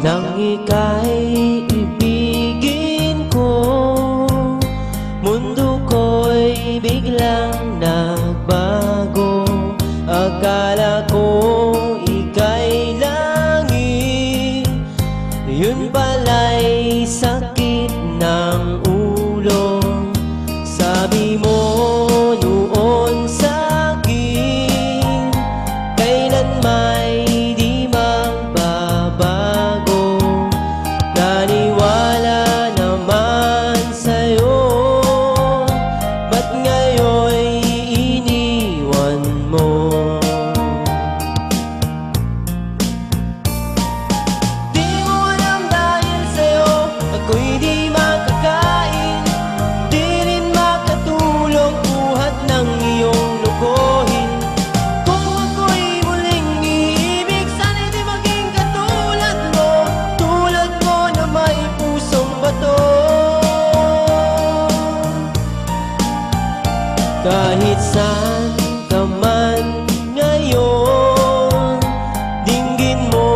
Nang ika'y ibigin ko, mundo ko'y biglang nagbago. Akala ko ika'y langit, yun pala'y sakit ng ulo. Sabi mo noon sa'kin, kailan may di magbabago. Naniwala naman sa'yo, ba't ngayon'y iniwan mo? Di mo alam dahil sa'yo ako'y di makakain, di rin makatulong buhat ng iyong lokohin. Kung ako'y muling iibig, sana'y di maging katulad mo, tulad mo na may pusong bato. Kahit saan ka man ngayon, dinggin mo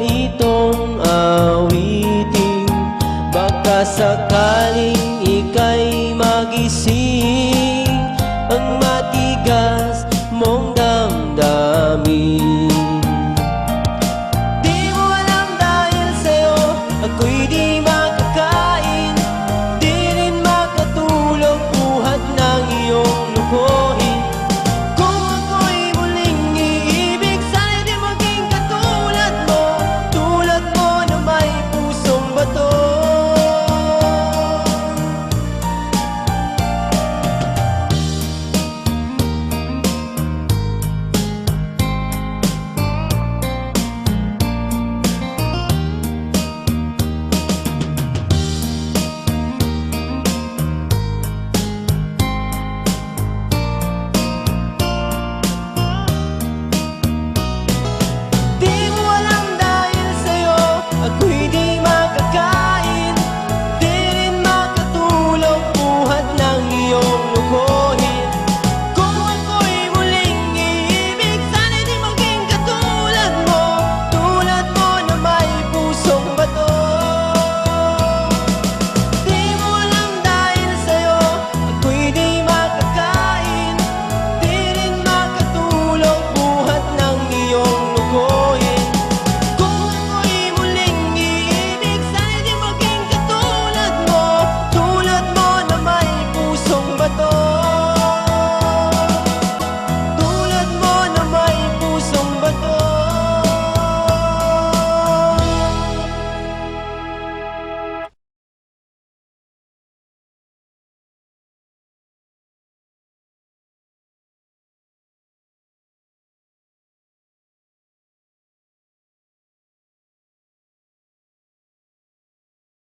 itong awitin. Baka sakaling ika'y